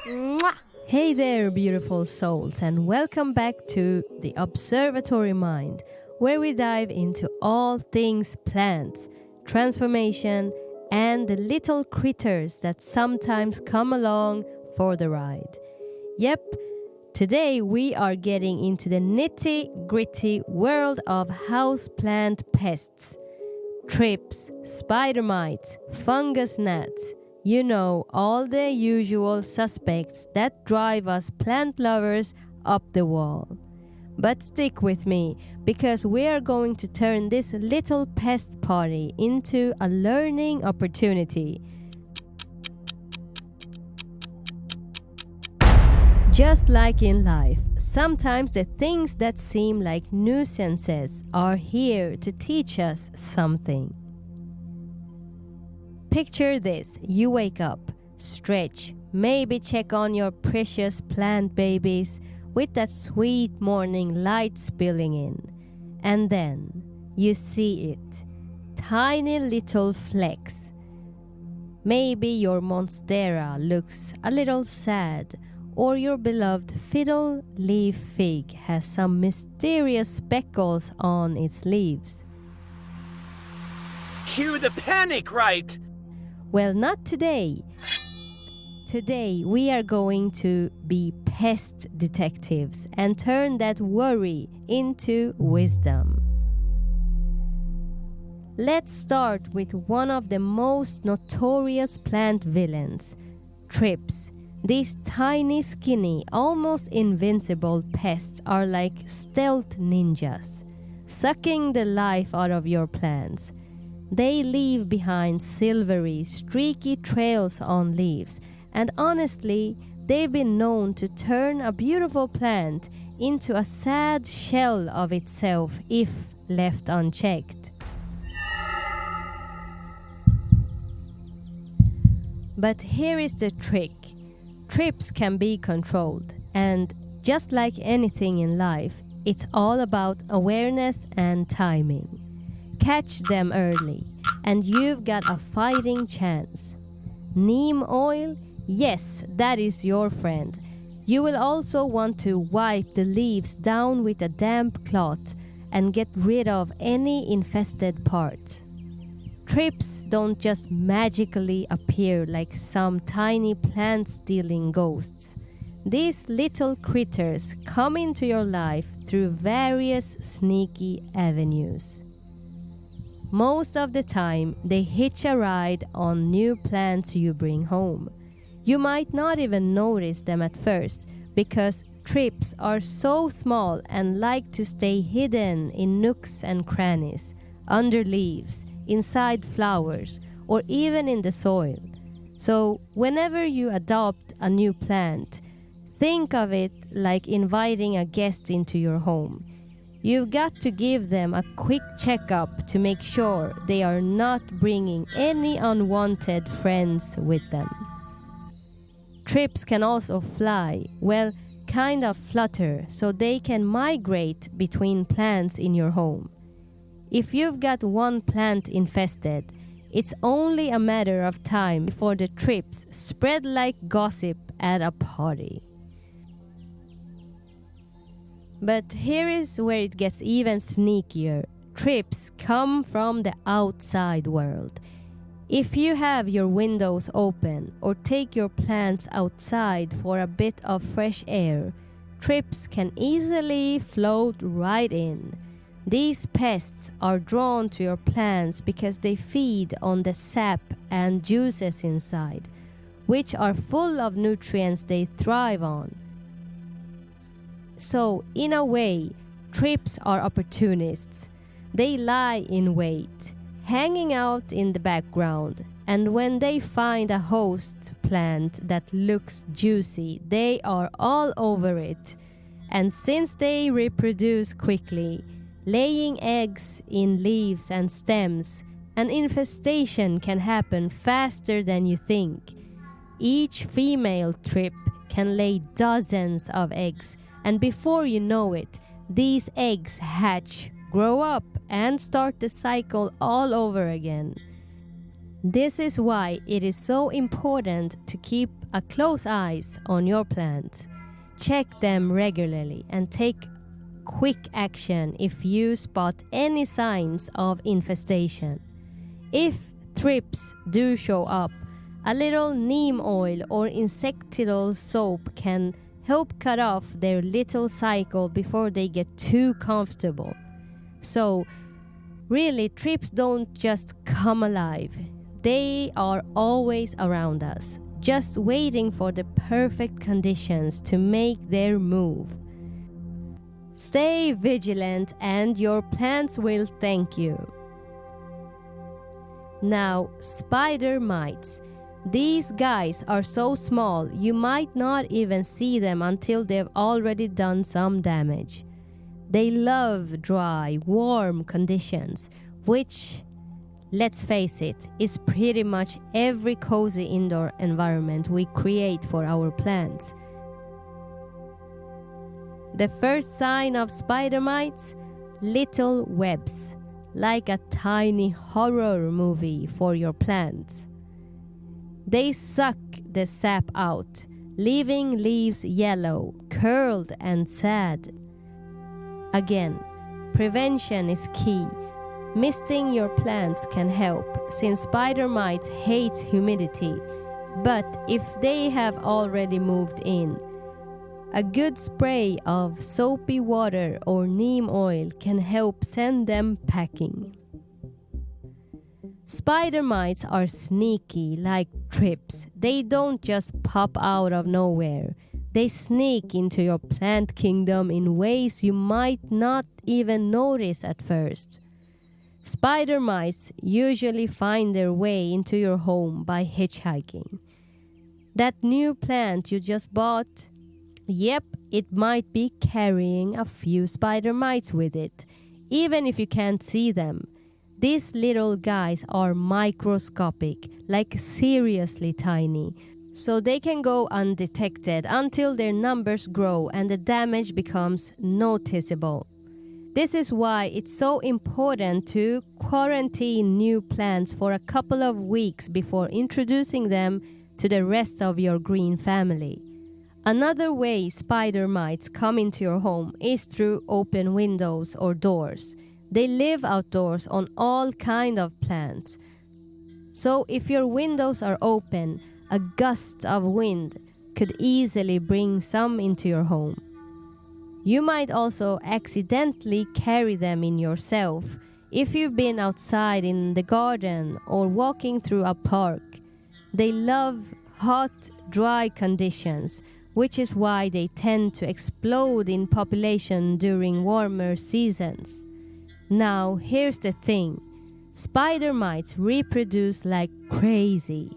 Mwah! Hey there, beautiful souls, and welcome back to the Observatory Mind, where we dive into all things plants, transformation, and the little critters that sometimes come along for the ride. Yep, today we are getting into the nitty-gritty world of houseplant pests. Thrips, spider mites, fungus gnats. You know, all the usual suspects that drive us plant lovers up the wall. But stick with me, because we are going to turn this little pest party into a learning opportunity. Just like in life, sometimes the things that seem like nuisances are here to teach us something. Picture this: you wake up, stretch, maybe check on your precious plant babies with that sweet morning light spilling in. And then you see it, tiny little flecks. Maybe your monstera looks a little sad, or your beloved fiddle leaf fig has some mysterious speckles on its leaves. Cue the panic, right? Well, not today. Today we are going to be pest detectives and turn that worry into wisdom. Let's start with one of the most notorious plant villains, thrips. These tiny, skinny, almost invincible pests are like stealth ninjas, sucking the life out of your plants. They leave behind silvery, streaky trails on leaves, and honestly, they've been known to turn a beautiful plant into a sad shell of itself if left unchecked. But here is the trick. Thrips can be controlled, and just like anything in life, it's all about awareness and timing. Catch them early, and you've got a fighting chance. Neem oil? Yes, that is your friend. You will also want to wipe the leaves down with a damp cloth and get rid of any infested parts. Thrips don't just magically appear like some tiny plant-stealing ghosts. These little critters come into your life through various sneaky avenues. Most of the time, they hitch a ride on new plants you bring home. You might not even notice them at first, because thrips are so small and like to stay hidden in nooks and crannies, under leaves, inside flowers, or even in the soil. So whenever you adopt a new plant, think of it like inviting a guest into your home. You've got to give them a quick checkup to make sure they are not bringing any unwanted friends with them. Thrips can also fly, well, kind of flutter, so they can migrate between plants in your home. If you've got one plant infested, it's only a matter of time before the thrips spread like gossip at a party. But here is where it gets even sneakier. Thrips come from the outside world. If you have your windows open or take your plants outside for a bit of fresh air, thrips can easily float right in. These pests are drawn to your plants because they feed on the sap and juices inside, which are full of nutrients they thrive on. So, in a way, thrips are opportunists. They lie in wait, hanging out in the background, and when they find a host plant that looks juicy, they are all over it. And since they reproduce quickly, laying eggs in leaves and stems, an infestation can happen faster than you think. Each female thrip can lay dozens of eggs, and before you know it, these eggs hatch, grow up, and start the cycle all over again. This is why it is so important to keep a close eyes on your plants. Check them regularly and take quick action if you spot any signs of infestation. If thrips do show up, a little neem oil or insecticidal soap can help cut off their little cycle before they get too comfortable. So, really, thrips don't just come alive. They are always around us, just waiting for the perfect conditions to make their move. Stay vigilant and your plants will thank you. Now, spider mites. These guys are so small you might not even see them until they've already done some damage. They love dry, warm conditions, which, let's face it, is pretty much every cozy indoor environment we create for our plants. The first sign of spider mites? Little webs, like a tiny horror movie for your plants. They suck the sap out, leaving leaves yellow, curled and sad. Again, prevention is key. Misting your plants can help, since spider mites hate humidity. But if they have already moved in, a good spray of soapy water or neem oil can help send them packing. Spider mites are sneaky like thrips. They don't just pop out of nowhere. They sneak into your plant kingdom in ways you might not even notice at first. Spider mites usually find their way into your home by hitchhiking. That new plant you just bought? Yep, it might be carrying a few spider mites with it, even if you can't see them. These little guys are microscopic, like seriously tiny, so they can go undetected until their numbers grow and the damage becomes noticeable. This is why it's so important to quarantine new plants for a couple of weeks before introducing them to the rest of your green family. Another way spider mites come into your home is through open windows or doors. They live outdoors on all kinds of plants. So if your windows are open, a gust of wind could easily bring some into your home. You might also accidentally carry them in yourself if you've been outside in the garden or walking through a park. They love hot, dry conditions, which is why they tend to explode in population during warmer seasons. Now, here's the thing. Spider mites reproduce like crazy.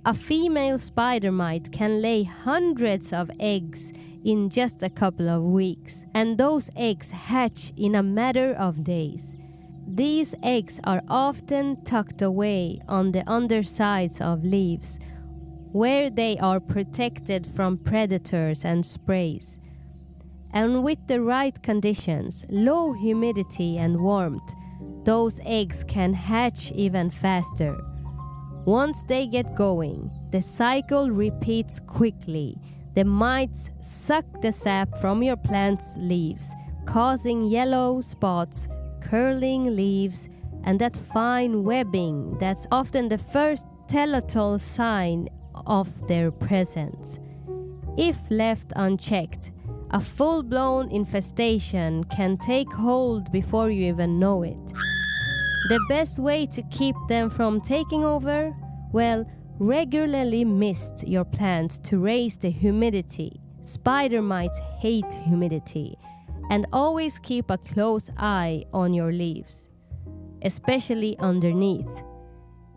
A female spider mite can lay hundreds of eggs in just a couple of weeks, and those eggs hatch in a matter of days. These eggs are often tucked away on the undersides of leaves, where they are protected from predators and sprays. And with the right conditions, low humidity and warmth, those eggs can hatch even faster. Once they get going, the cycle repeats quickly. The mites suck the sap from your plant's leaves, causing yellow spots, curling leaves, and that fine webbing that's often the first telltale sign of their presence. If left unchecked, a full-blown infestation can take hold before you even know it. The best way to keep them from taking over? Well, regularly mist your plants to raise the humidity. Spider mites hate humidity. And always keep a close eye on your leaves, especially underneath.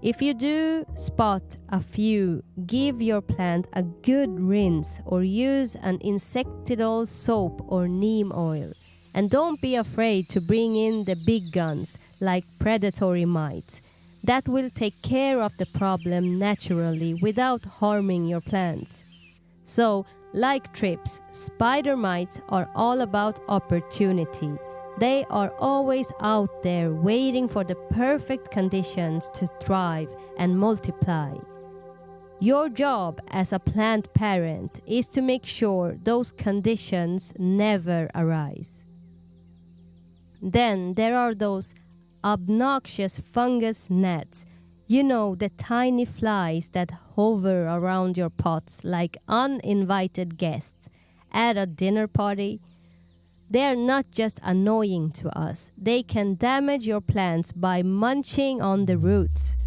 If you do spot a few, give your plant a good rinse or use an insecticidal soap or neem oil. And don't be afraid to bring in the big guns like predatory mites. That will take care of the problem naturally without harming your plants. So, like thrips, spider mites are all about opportunity. They are always out there waiting for the perfect conditions to thrive and multiply. Your job as a plant parent is to make sure those conditions never arise. Then there are those obnoxious fungus gnats. You know, the tiny flies that hover around your pots like uninvited guests at a dinner party. They are not just annoying to us. They can damage your plants by munching on the roots.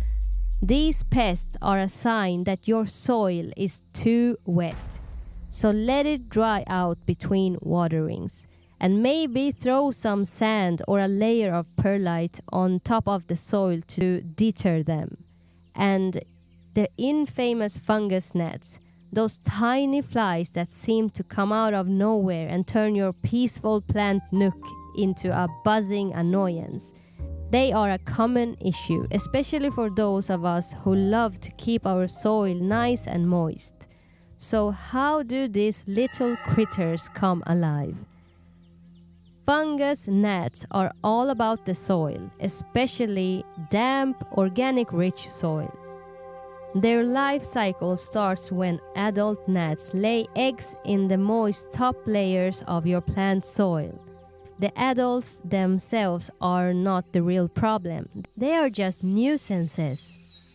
These pests are a sign that your soil is too wet. So let it dry out between waterings. And maybe throw some sand or a layer of perlite on top of the soil to deter them. And the infamous fungus gnats, those tiny flies that seem to come out of nowhere and turn your peaceful plant nook into a buzzing annoyance. They are a common issue, especially for those of us who love to keep our soil nice and moist. So how do these little critters come alive? Fungus gnats are all about the soil, especially damp, organic-rich soil. Their life cycle starts when adult gnats lay eggs in the moist top layers of your plant soil. The adults themselves are not the real problem. They are just nuisances.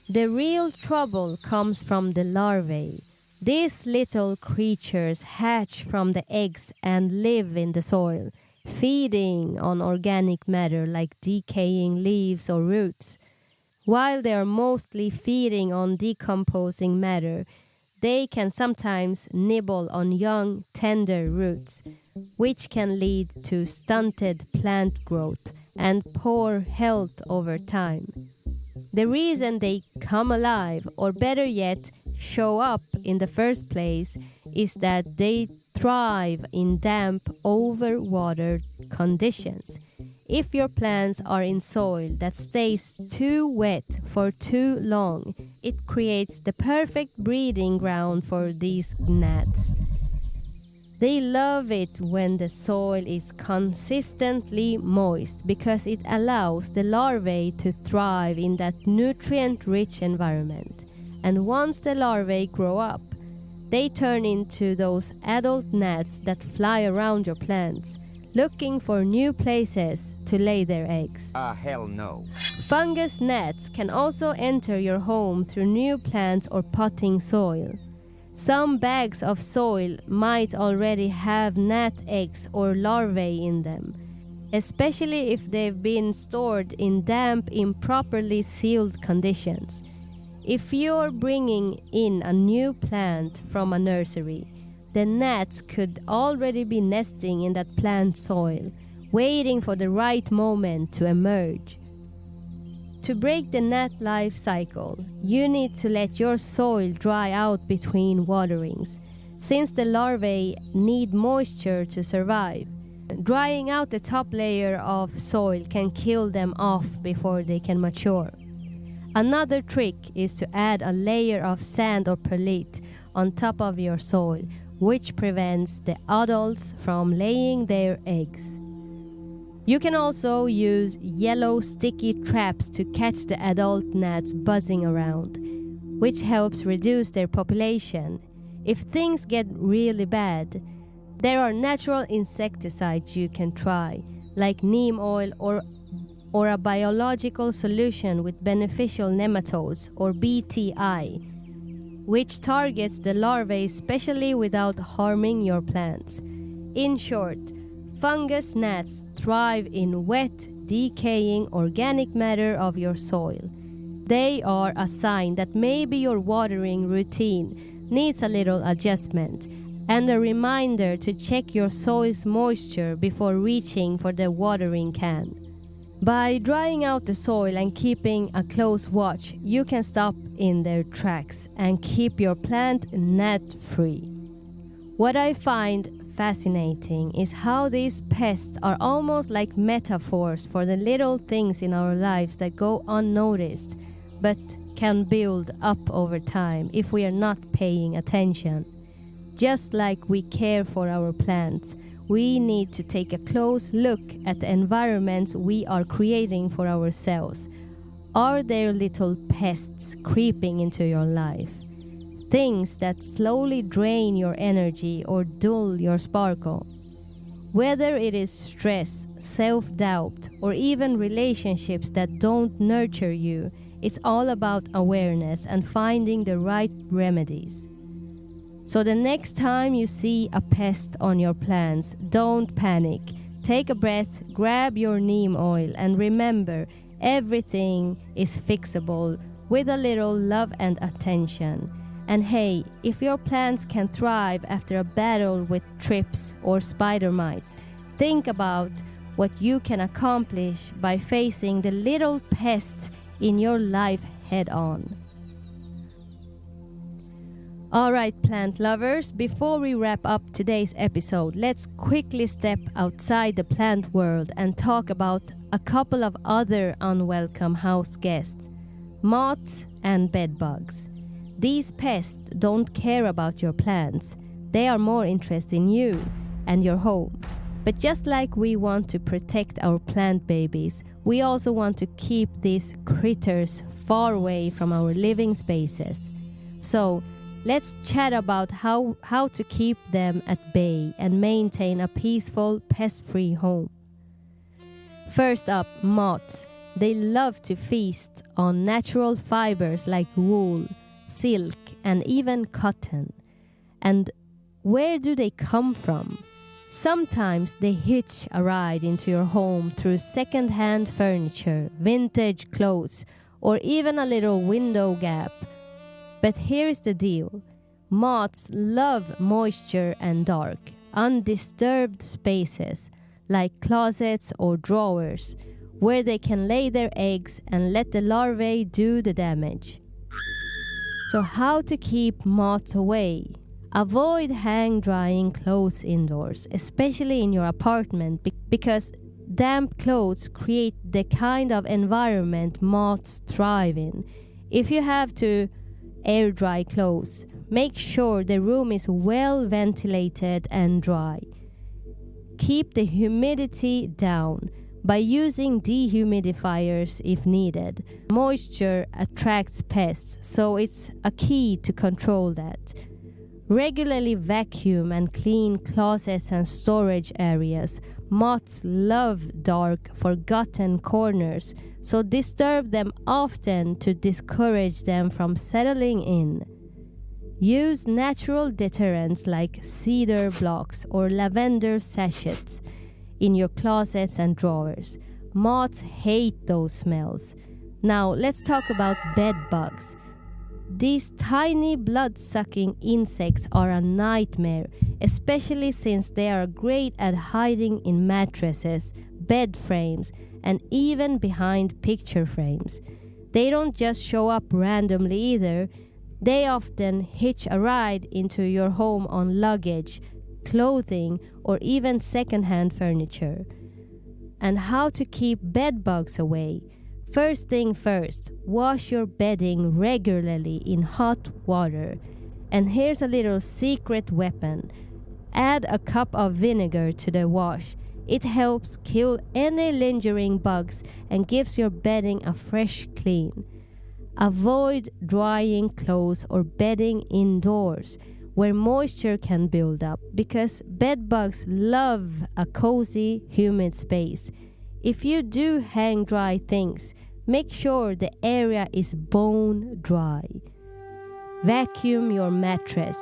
The real trouble comes from the larvae. These little creatures hatch from the eggs and live in the soil, feeding on organic matter like decaying leaves or roots. While they are mostly feeding on decomposing matter, they can sometimes nibble on young, tender roots, which can lead to stunted plant growth and poor health over time. The reason they come alive, or better yet, show up in the first place, is that they thrive in damp, overwatered conditions. If your plants are in soil that stays too wet for too long, it creates the perfect breeding ground for these gnats. They love it when the soil is consistently moist because it allows the larvae to thrive in that nutrient-rich environment. And once the larvae grow up, they turn into those adult gnats that fly around your plants, looking for new places to lay their eggs. Hell no. Fungus gnats can also enter your home through new plants or potting soil. Some bags of soil might already have gnat eggs or larvae in them, especially if they've been stored in damp, improperly sealed conditions. If you're bringing in a new plant from a nursery, the gnats could already be nesting in that plant soil, waiting for the right moment to emerge. To break the gnat life cycle, you need to let your soil dry out between waterings, since the larvae need moisture to survive. Drying out the top layer of soil can kill them off before they can mature. Another trick is to add a layer of sand or perlite on top of your soil, which prevents the adults from laying their eggs. You can also use yellow sticky traps to catch the adult gnats buzzing around, which helps reduce their population. If things get really bad, there are natural insecticides you can try, like neem oil or a biological solution with beneficial nematodes, or BTI, which targets the larvae specially without harming your plants. In short, fungus gnats thrive in wet, decaying organic matter of your soil. They are a sign that maybe your watering routine needs a little adjustment, and a reminder to check your soil's moisture before reaching for the watering can. By drying out the soil and keeping a close watch, you can stop in their tracks and keep your plant gnat-free. What I find fascinating is how these pests are almost like metaphors for the little things in our lives that go unnoticed, but can build up over time if we are not paying attention. Just like we care for our plants, we need to take a close look at the environments we are creating for ourselves. Are there little pests creeping into your life? Things that slowly drain your energy or dull your sparkle? Whether it is stress, self-doubt, or even relationships that don't nurture you, it's all about awareness and finding the right remedies. So the next time you see a pest on your plants, don't panic. Take a breath, grab your neem oil, and remember, everything is fixable with a little love and attention. And hey, if your plants can thrive after a battle with thrips or spider mites, think about what you can accomplish by facing the little pests in your life head on. Alright, plant lovers, before we wrap up today's episode, let's quickly step outside the plant world and talk about a couple of other unwelcome house guests, moths and bedbugs. These pests don't care about your plants. They are more interested in you and your home. But just like we want to protect our plant babies, we also want to keep these critters far away from our living spaces. So, let's chat about how to keep them at bay and maintain a peaceful, pest-free home. First up, moths. They love to feast on natural fibers like wool, silk, and even cotton. And where do they come from? Sometimes they hitch a ride into your home through second-hand furniture, vintage clothes, or even a little window gap. But here's the deal. Moths love moisture and dark, undisturbed spaces like closets or drawers where they can lay their eggs and let the larvae do the damage. So how to keep moths away? Avoid hang-drying clothes indoors, especially in your apartment, because damp clothes create the kind of environment moths thrive in. If you have to air dry clothes, make sure the room is well ventilated and dry. Keep the humidity down by using dehumidifiers if needed. Moisture attracts pests, so it's a key to control that. Regularly vacuum and clean closets and storage areas. Moths love dark, forgotten corners, so disturb them often to discourage them from settling in. Use natural deterrents like cedar blocks or lavender sachets in your closets and drawers. Moths hate those smells. Now let's talk about bed bugs. These tiny blood-sucking insects are a nightmare, especially since they are great at hiding in mattresses, bed frames, and even behind picture frames. They don't just show up randomly either. They often hitch a ride into your home on luggage, clothing, or even second-hand furniture. And how to keep bed bugs away? First thing first, wash your bedding regularly in hot water. And here's a little secret weapon. Add a cup of vinegar to the wash. It helps kill any lingering bugs and gives your bedding a fresh clean. Avoid drying clothes or bedding indoors where moisture can build up, because bed bugs love a cozy, humid space. If you do hang dry things, make sure the area is bone dry. Vacuum your mattress,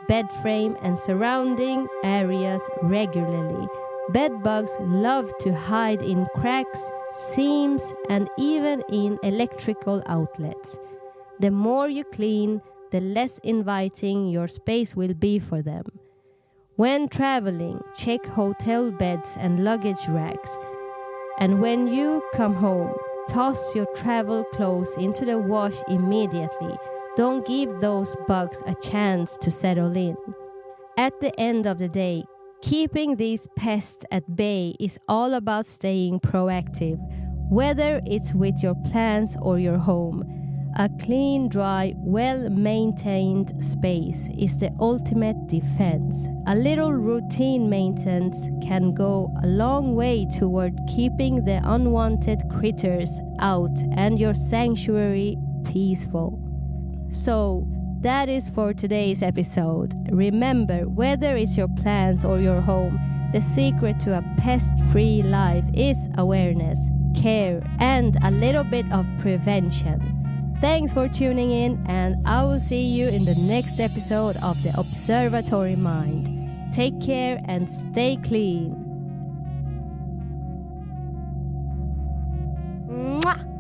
bed frame, and surrounding areas regularly. Bed bugs love to hide in cracks, seams, and even in electrical outlets. The more you clean, the less inviting your space will be for them. When traveling, check hotel beds and luggage racks. And when you come home, toss your travel clothes into the wash immediately. Don't give those bugs a chance to settle in. At the end of the day, keeping these pests at bay is all about staying proactive, whether it's with your plants or your home. A clean, dry, well-maintained space is the ultimate defense. A little routine maintenance can go a long way toward keeping the unwanted critters out and your sanctuary peaceful. So, that is for today's episode. Remember, whether it's your plants or your home, the secret to a pest-free life is awareness, care, and a little bit of prevention. Thanks for tuning in, and I will see you in the next episode of the Observatory Mind. Take care and stay clean. Mwah!